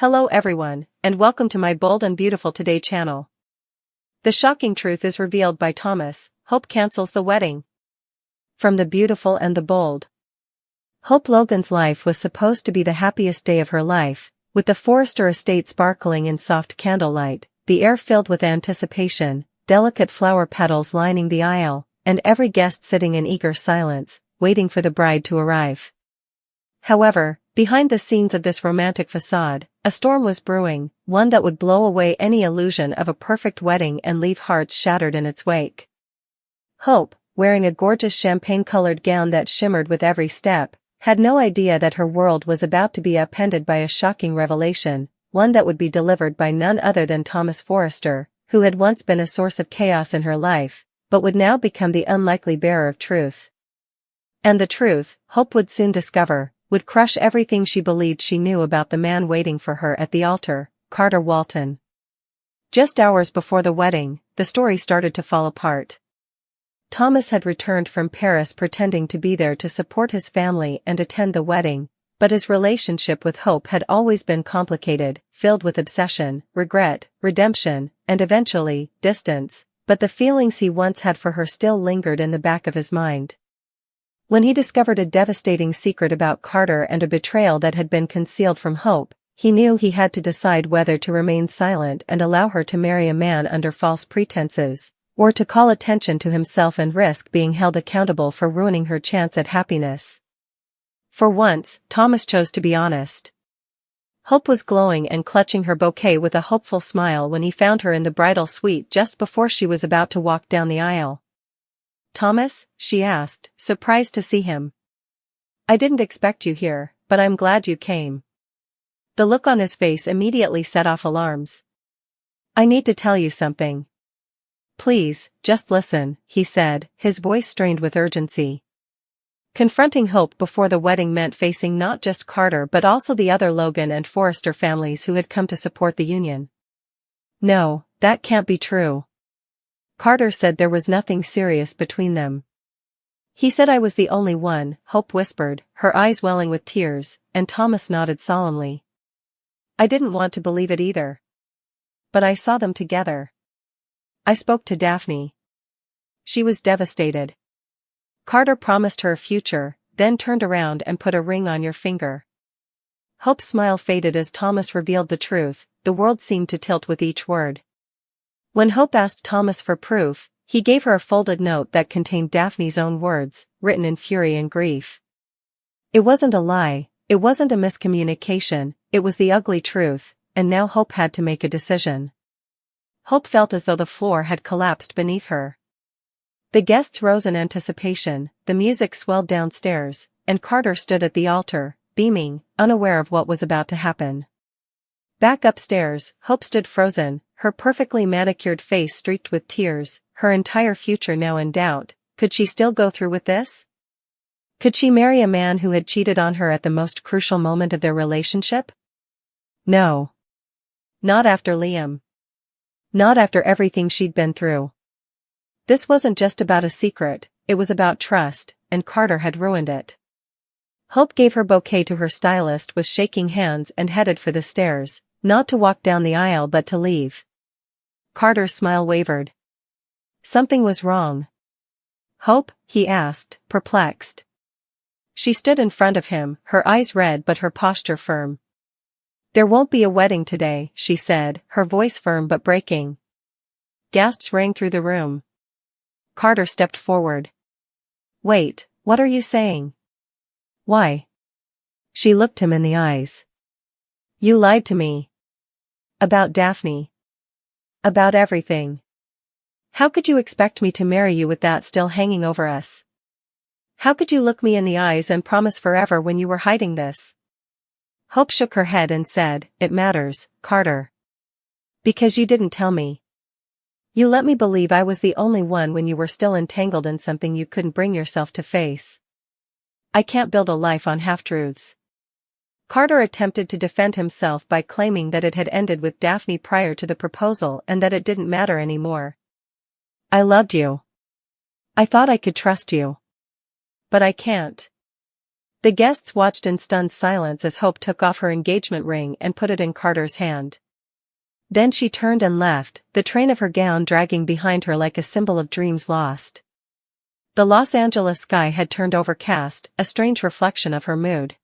Hello everyone, and welcome to my Bold and Beautiful Today channel. The shocking truth is revealed by Thomas. Hope cancels the wedding. From the Beautiful and the Bold. Hope Logan's life was supposed to be the happiest day of her life, with the Forrester estate sparkling in soft candlelight, the air filled with anticipation, delicate flower petals lining the aisle, and every guest sitting in eager silence, waiting for the bride to arrive. However, behind the scenes of this romantic facade, a storm was brewing, one that would blow away any illusion of a perfect wedding and leave hearts shattered in its wake. Hope, wearing a gorgeous champagne-colored gown that shimmered with every step, had no idea that her world was about to be upended by a shocking revelation, one that would be delivered by none other than Thomas Forrester, who had once been a source of chaos in her life, but would now become the unlikely bearer of truth. And the truth, Hope would soon discover, would crush everything she believed she knew about the man waiting for her at the altar, Carter Walton. Just hours before the wedding, the story started to fall apart. Thomas had returned from Paris pretending to be there to support his family and attend the wedding, but his relationship with Hope had always been complicated, filled with obsession, regret, redemption, and eventually, distance, but the feelings he once had for her still lingered in the back of his mind. When he discovered a devastating secret about Carter and a betrayal that had been concealed from Hope, he knew he had to decide whether to remain silent and allow her to marry a man under false pretenses, or to call attention to himself and risk being held accountable for ruining her chance at happiness. For once, Thomas chose to be honest. Hope was glowing and clutching her bouquet with a hopeful smile when he found her in the bridal suite just before she was about to walk down the aisle. "Thomas?" she asked, surprised to see him. "I didn't expect you here, but I'm glad you came." The look on his face immediately set off alarms. "I need to tell you something." "Please, just listen," he said, his voice strained with urgency. Confronting Hope before the wedding meant facing not just Carter but also the other Logan and Forrester families who had come to support the union. "No, that can't be true. Carter said there was nothing serious between them." "He said I was the only one," Hope whispered, her eyes welling with tears, and Thomas nodded solemnly. "I didn't want to believe it either. But I saw them together. I spoke to Daphne. She was devastated. Carter promised her a future, then turned around and put a ring on your finger." Hope's smile faded as Thomas revealed the truth. The world seemed to tilt with each word. When Hope asked Thomas for proof, he gave her a folded note that contained Daphne's own words, written in fury and grief. It wasn't a lie, it wasn't a miscommunication, it was the ugly truth, and now Hope had to make a decision. Hope felt as though the floor had collapsed beneath her. The guests rose in anticipation, the music swelled downstairs, and Carter stood at the altar, beaming, unaware of what was about to happen. Back upstairs, Hope stood frozen, her perfectly manicured face streaked with tears, her entire future now in doubt. Could she still go through with this? Could she marry a man who had cheated on her at the most crucial moment of their relationship? No. Not after Liam. Not after everything she'd been through. This wasn't just about a secret, it was about trust, and Carter had ruined it. Hope gave her bouquet to her stylist with shaking hands and headed for the stairs, not to walk down the aisle but to leave. Carter's smile wavered. Something was wrong. "Hope?" he asked, perplexed. She stood in front of him, her eyes red but her posture firm. "There won't be a wedding today," she said, her voice firm but breaking. Gasps rang through the room. Carter stepped forward. "Wait, what are you saying? Why?" She looked him in the eyes. "You lied to me. About Daphne. About everything. How could you expect me to marry you with that still hanging over us? How could you look me in the eyes and promise forever when you were hiding this?" Hope shook her head and said, "It matters, Carter. Because you didn't tell me. You let me believe I was the only one when you were still entangled in something you couldn't bring yourself to face. I can't build a life on half-truths." Carter attempted to defend himself by claiming that it had ended with Daphne prior to the proposal and that it didn't matter anymore. "I loved you. I thought I could trust you. But I can't. The guests watched in stunned silence as Hope took off her engagement ring and put it in Carter's hand. Then she turned and left, the train of her gown dragging behind her like a symbol of dreams lost. The Los Angeles sky had turned overcast, a strange reflection of her mood.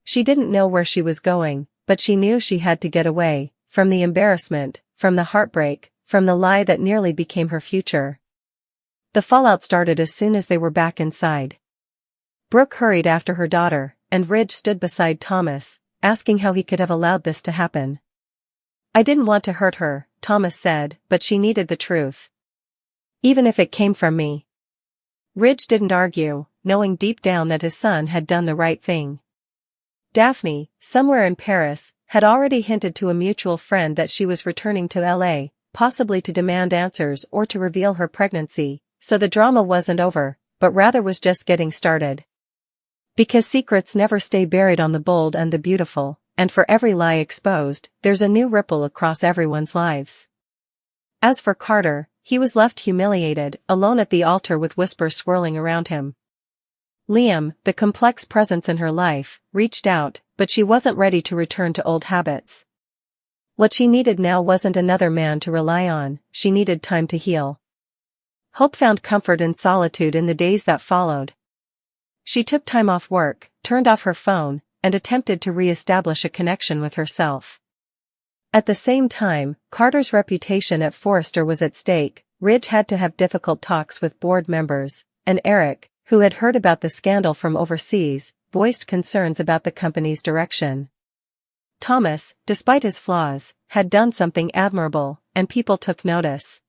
She didn't know where she was going, but she knew she had to get away, from the embarrassment, from the heartbreak, from the lie that nearly became her future. The fallout started as soon as they were back inside. Brooke hurried after her daughter, and Ridge stood beside Thomas, asking how he could have allowed this to happen. "I didn't want to hurt her," Thomas said, "but she needed the truth. Even if it came from me." Ridge didn't argue, knowing deep down that his son had done the right thing. Daphne, somewhere in Paris, had already hinted to a mutual friend that she was returning to LA, possibly to demand answers or to reveal her pregnancy, so the drama wasn't over, but rather was just getting started. Because secrets never stay buried on the bold and the beautiful, and for every lie exposed, there's a new ripple across everyone's lives. As for Carter, he was left humiliated, alone at the altar with whispers swirling around him. Liam, the complex presence in her life, reached out, but she wasn't ready to return to old habits. What she needed now wasn't another man to rely on, she needed time to heal. Hope found comfort in solitude in the days that followed. She took time off work, turned off her phone, and attempted to re-establish a connection with herself. At the same time, Carter's reputation at Forrester was at stake. Ridge had to have difficult talks with board members, and Eric, who had heard about the scandal from overseas, voiced concerns about the company's direction. Thomas, despite his flaws, had done something admirable, and people took notice.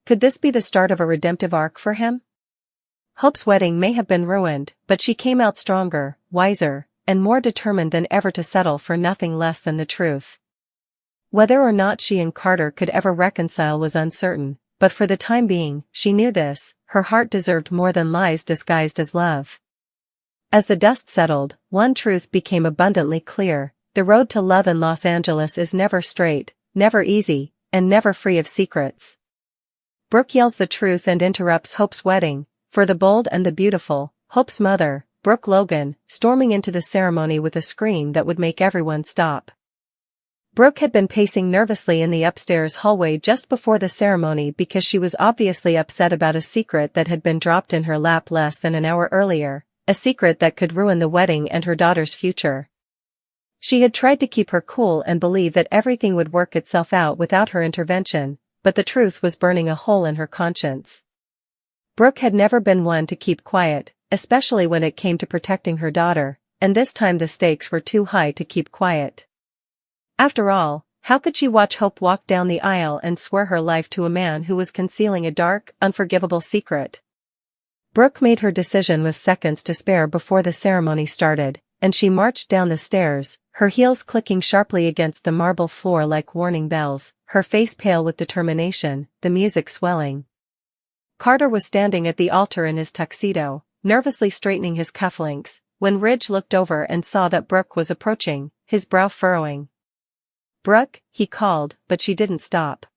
Could this be the start of a redemptive arc for him? Hope's wedding may have been ruined, but she came out stronger, wiser, and more determined than ever to settle for nothing less than the truth. Whether or not she and Carter could ever reconcile was uncertain, but for the time being, she knew this: her heart deserved more than lies disguised as love. As the dust settled, one truth became abundantly clear: the road to love in Los Angeles is never straight, never easy, and never free of secrets. Brooke yells the truth and interrupts Hope's wedding, for the bold and the beautiful, Hope's mother, Brooke Logan, storming into the ceremony with a scream that would make everyone stop. Brooke had been pacing nervously in the upstairs hallway just before the ceremony because she was obviously upset about a secret that had been dropped in her lap less than an hour earlier, a secret that could ruin the wedding and her daughter's future. She had tried to keep her cool and believe that everything would work itself out without her intervention, but the truth was burning a hole in her conscience. Brooke had never been one to keep quiet, especially when it came to protecting her daughter, and this time the stakes were too high to keep quiet. After all, how could she watch Hope walk down the aisle and swear her life to a man who was concealing a dark, unforgivable secret? Brooke made her decision with seconds to spare before the ceremony started, and she marched down the stairs, her heels clicking sharply against the marble floor like warning bells, her face pale with determination, the music swelling. Carter was standing at the altar in his tuxedo, nervously straightening his cufflinks, when Ridge looked over and saw that Brooke was approaching, his brow furrowing. "Brooke," he called, but she didn't stop.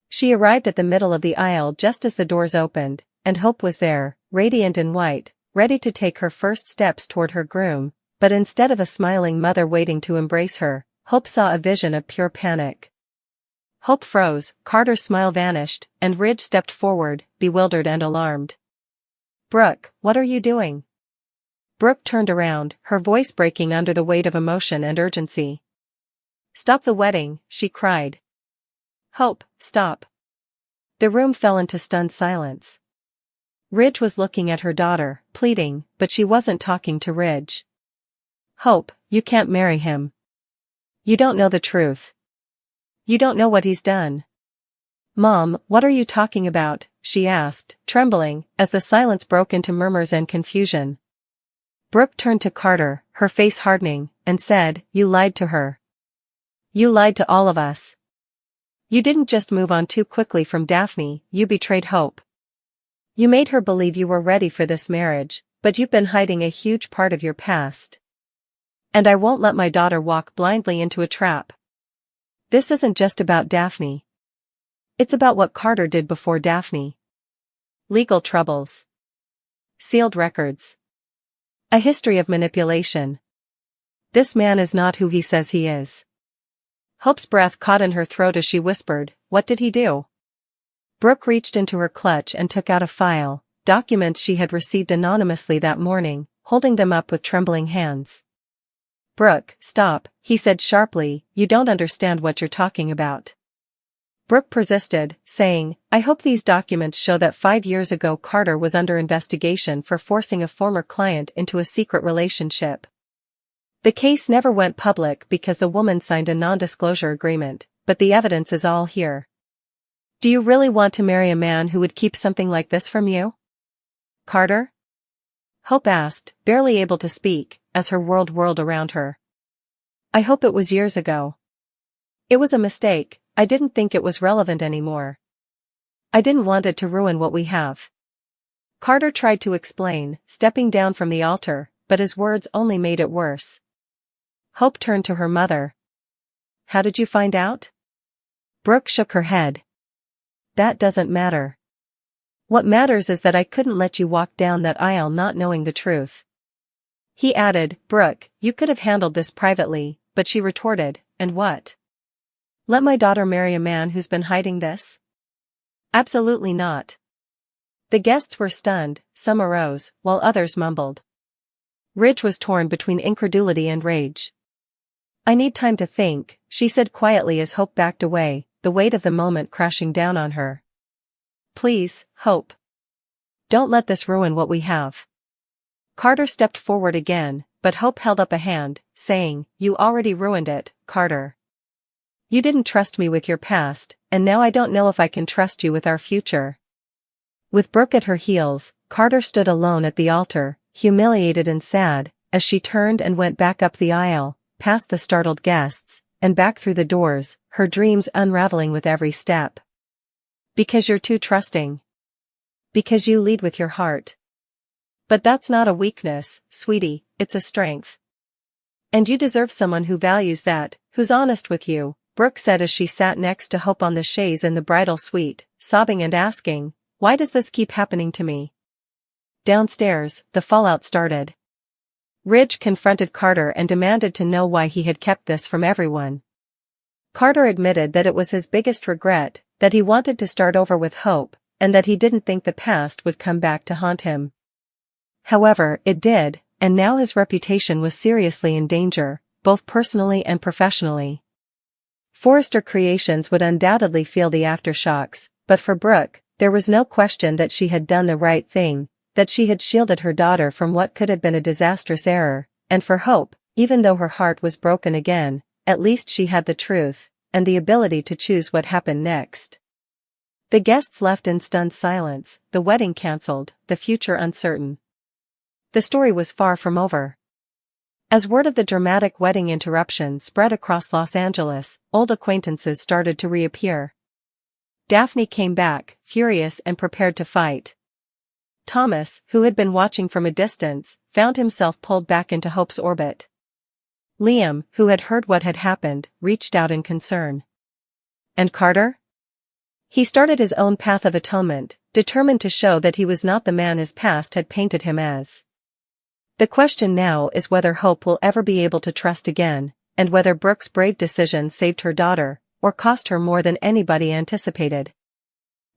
She arrived at the middle of the aisle just as the doors opened, and Hope was there, radiant in white, ready to take her first steps toward her groom, but instead of a smiling mother waiting to embrace her, Hope saw a vision of pure panic. Hope froze, Carter's smile vanished, and Ridge stepped forward, bewildered and alarmed. "Brooke, what are you doing?" Brooke turned around, her voice breaking under the weight of emotion and urgency. "Stop the wedding," she cried. "Hope, stop." The room fell into stunned silence. Ridge was looking at her daughter, pleading, but she wasn't talking to Ridge. "Hope, you can't marry him. You don't know the truth. You don't know what he's done." "Mom, what are you talking about?" she asked, trembling, as the silence broke into murmurs and confusion. Brooke turned to Carter, her face hardening, and said, "You lied to her. You lied to all of us. You didn't just move on too quickly from Daphne, you betrayed Hope. You made her believe you were ready for this marriage, but you've been hiding a huge part of your past. And I won't let my daughter walk blindly into a trap. This isn't just about Daphne. It's about what Carter did before Daphne. Legal troubles. Sealed records. A history of manipulation. This man is not who he says he is. Hope's breath caught in her throat as she whispered, "What did he do?" Brooke reached into her clutch and took out a file, documents she had received anonymously that morning, holding them up with trembling hands. "Brooke, stop," he said sharply, "you don't understand what you're talking about." Brooke persisted, saying, "I hope these documents show that 5 years ago Carter was under investigation for forcing a former client into a secret relationship. The case never went public because the woman signed a non-disclosure agreement, but the evidence is all here. Do you really want to marry a man who would keep something like this from you? Carter?" Hope asked, barely able to speak, as her world whirled around her. "I hope it was years ago. It was a mistake. I didn't think it was relevant anymore. I didn't want it to ruin what we have." Carter tried to explain, stepping down from the altar, but his words only made it worse. Hope turned to her mother. "How did you find out?" Brooke shook her head. "That doesn't matter. What matters is that I couldn't let you walk down that aisle not knowing the truth." He added, "Brooke, you could have handled this privately," but she retorted, "And what? Let my daughter marry a man who's been hiding this? Absolutely not." The guests were stunned, some arose, while others mumbled. Ridge was torn between incredulity and rage. "I need time to think," she said quietly as Hope backed away, the weight of the moment crashing down on her. "Please, Hope. Don't let this ruin what we have." Carter stepped forward again, but Hope held up a hand, saying, "You already ruined it, Carter. You didn't trust me with your past, and now I don't know if I can trust you with our future." With Brooke at her heels, Carter stood alone at the altar, humiliated and sad, as she turned and went back up the aisle, past the startled guests, and back through the doors, her dreams unraveling with every step. "Because you're too trusting. Because you lead with your heart. But that's not a weakness, sweetie, it's a strength. And you deserve someone who values that, who's honest with you," Brooke said as she sat next to Hope on the chaise in the bridal suite, sobbing and asking, "Why does this keep happening to me?" Downstairs, the fallout started. Ridge confronted Carter and demanded to know why he had kept this from everyone. Carter admitted that it was his biggest regret, that he wanted to start over with Hope, and that he didn't think the past would come back to haunt him. However, it did, and now his reputation was seriously in danger, both personally and professionally. Forrester Creations would undoubtedly feel the aftershocks, but for Brooke, there was no question that she had done the right thing, that she had shielded her daughter from what could have been a disastrous error, and for Hope, even though her heart was broken again, at least she had the truth, and the ability to choose what happened next. The guests left in stunned silence, the wedding cancelled, the future uncertain. The story was far from over. As word of the dramatic wedding interruption spread across Los Angeles, old acquaintances started to reappear. Daphne came back, furious and prepared to fight. Thomas, who had been watching from a distance, found himself pulled back into Hope's orbit. Liam, who had heard what had happened, reached out in concern. And Carter? He started his own path of atonement, determined to show that he was not the man his past had painted him as. The question now is whether Hope will ever be able to trust again, and whether Brooke's brave decision saved her daughter, or cost her more than anybody anticipated.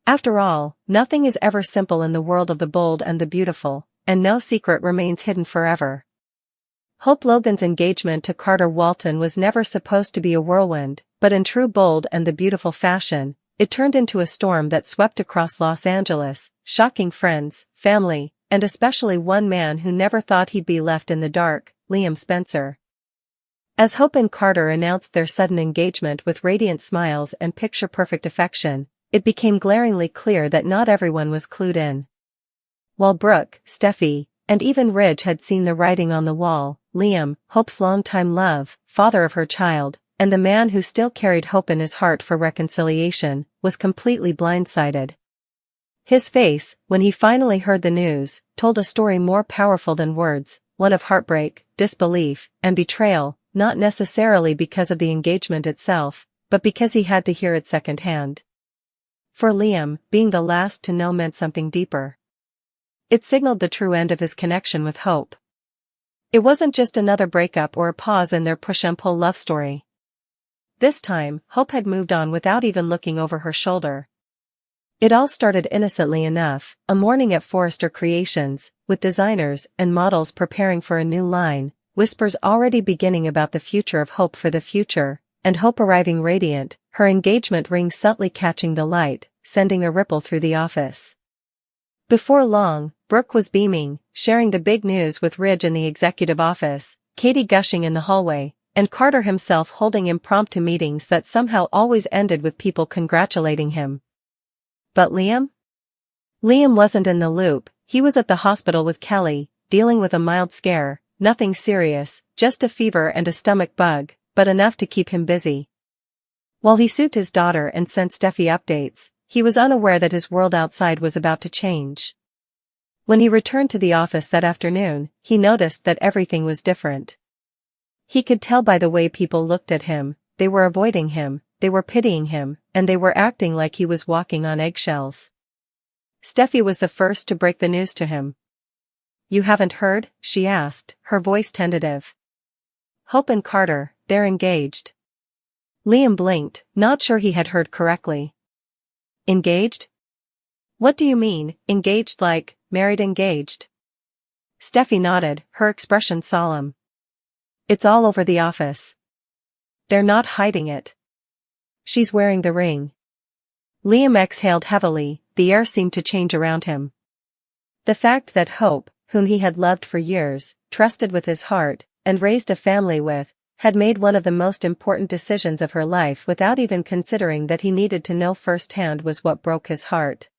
After all, nothing is ever simple in the world of the bold and the beautiful, and no secret remains hidden forever. Hope Logan's engagement to Carter Walton was never supposed to be a whirlwind, but in true bold and the beautiful fashion, it turned into a storm that swept across Los Angeles, shocking friends, family, and especially one man who never thought he'd be left in the dark, Liam Spencer. As Hope and Carter announced their sudden engagement with radiant smiles and picture-perfect affection, it became glaringly clear that not everyone was clued in. While Brooke, Steffi, and even Ridge had seen the writing on the wall, Liam, Hope's longtime love, father of her child, and the man who still carried hope in his heart for reconciliation, was completely blindsided. His face, when he finally heard the news, told a story more powerful than words, one of heartbreak, disbelief, and betrayal, not necessarily because of the engagement itself, but because he had to hear it secondhand. For Liam, being the last to know meant something deeper. It signaled the true end of his connection with Hope. It wasn't just another breakup or a pause in their push-and-pull love story. This time, Hope had moved on without even looking over her shoulder. It all started innocently enough, a morning at Forrester Creations, with designers and models preparing for a new line, whispers already beginning about the future of Hope for the future, and Hope arriving radiant, her engagement ring subtly catching the light, sending a ripple through the office. Before long, Brooke was beaming, sharing the big news with Ridge in the executive office, Katie gushing in the hallway, and Carter himself holding impromptu meetings that somehow always ended with people congratulating him. But Liam? Liam wasn't in the loop. He was at the hospital with Kelly, dealing with a mild scare, nothing serious, just a fever and a stomach bug, but enough to keep him busy. While he soothed his daughter and sent Steffi updates, he was unaware that his world outside was about to change. When he returned to the office that afternoon, he noticed that everything was different. He could tell by the way people looked at him, they were avoiding him, they were pitying him, and they were acting like he was walking on eggshells. Steffi was the first to break the news to him. "You haven't heard?" she asked, her voice tentative. "Hope and Carter, they're engaged." Liam blinked, not sure he had heard correctly. "Engaged? What do you mean, engaged like, married engaged?" Steffi nodded, her expression solemn. "It's all over the office. They're not hiding it. She's wearing the ring." Liam exhaled heavily, the air seemed to change around him. The fact that Hope, whom he had loved for years, trusted with his heart, and raised a family with, had made one of the most important decisions of her life without even considering that he needed to know firsthand was what broke his heart.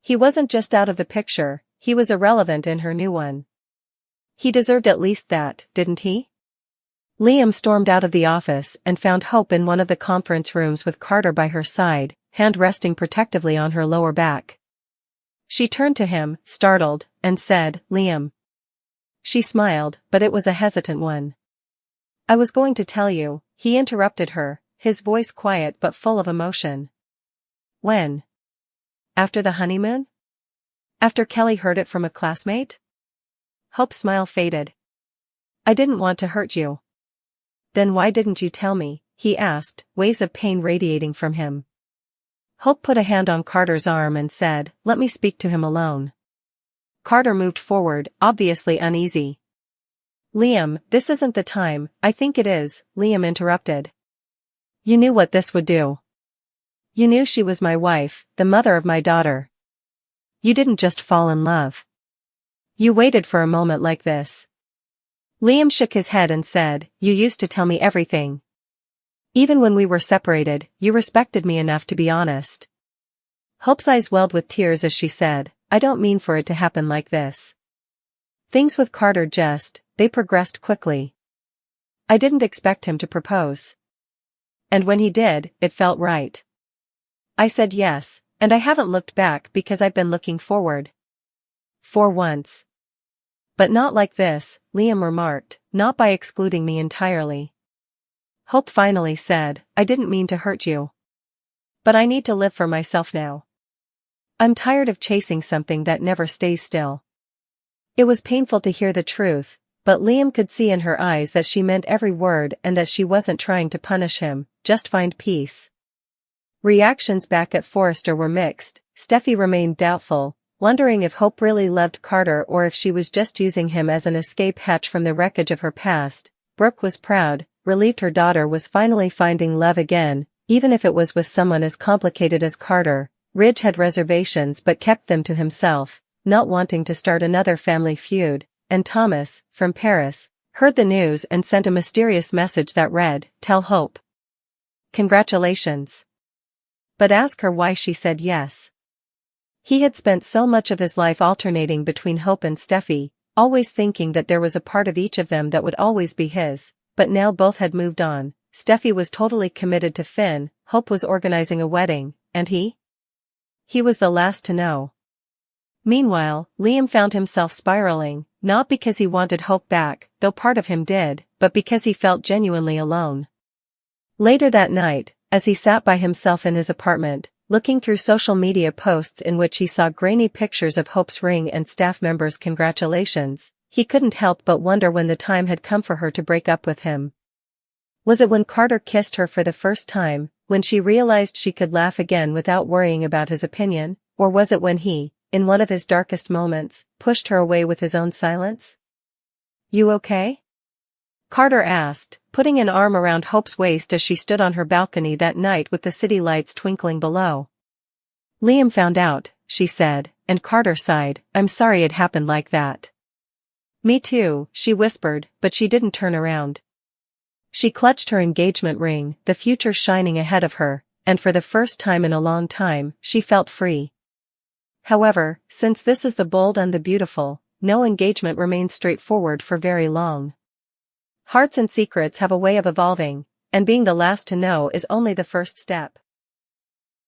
He wasn't just out of the picture, he was irrelevant in her new one. He deserved at least that, didn't he? Liam stormed out of the office and found Hope in one of the conference rooms with Carter by her side, hand resting protectively on her lower back. She turned to him, startled, and said, "Liam." She smiled, but it was a hesitant one. "I was going to tell you," he interrupted her, his voice quiet but full of emotion. "When? After the honeymoon? After Kelly heard it from a classmate?" Hope's smile faded. "I didn't want to hurt you." "Then why didn't you tell me?" he asked, waves of pain radiating from him. Hope put a hand on Carter's arm and said, "Let me speak to him alone." Carter moved forward, obviously uneasy. "Liam, this isn't the time." "I think it is," Liam interrupted. "You knew what this would do. You knew she was my wife, the mother of my daughter. You didn't just fall in love. You waited for a moment like this." Liam shook his head and said, "You used to tell me everything. Even when we were separated, you respected me enough to be honest." Hope's eyes welled with tears as she said, "I don't mean for it to happen like this. Things with Carter they progressed quickly. I didn't expect him to propose. And when he did, it felt right. I said yes, and I haven't looked back because I've been looking forward. For once. But not like this," Liam remarked, "not by excluding me entirely." Hope finally said, "I didn't mean to hurt you. But I need to live for myself now. I'm tired of chasing something that never stays still." It was painful to hear the truth, but Liam could see in her eyes that she meant every word and that she wasn't trying to punish him, just find peace. Reactions back at Forrester were mixed. Steffi remained doubtful, wondering if Hope really loved Carter or if she was just using him as an escape hatch from the wreckage of her past. Brooke was proud, relieved her daughter was finally finding love again, even if it was with someone as complicated as Carter. Ridge had reservations but kept them to himself, not wanting to start another family feud, and Thomas, from Paris, heard the news and sent a mysterious message that read, "Tell Hope. Congratulations. But ask her why she said yes." He had spent so much of his life alternating between Hope and Steffi, always thinking that there was a part of each of them that would always be his, but now both had moved on. Steffi was totally committed to Finn, Hope was organizing a wedding, and he? He was the last to know. Meanwhile, Liam found himself spiraling, not because he wanted Hope back, though part of him did, but because he felt genuinely alone. Later that night, as he sat by himself in his apartment, looking through social media posts in which he saw grainy pictures of Hope's ring and staff members' congratulations, He couldn't help but wonder when the time had come for her to break up with him. Was it when Carter kissed her for the first time, when she realized she could laugh again without worrying about his opinion, or was it when he, in one of his darkest moments, pushed her away with his own silence? "You okay?" Carter asked, putting an arm around Hope's waist as she stood on her balcony that night with the city lights twinkling below. "Liam found out," she said, and Carter sighed. "I'm sorry it happened like that." "Me too," she whispered, but she didn't turn around. She clutched her engagement ring, the future shining ahead of her, and for the first time in a long time, she felt free. However, since this is the bold and the beautiful, no engagement remains straightforward for very long. Hearts and secrets have a way of evolving, and being the last to know is only the first step.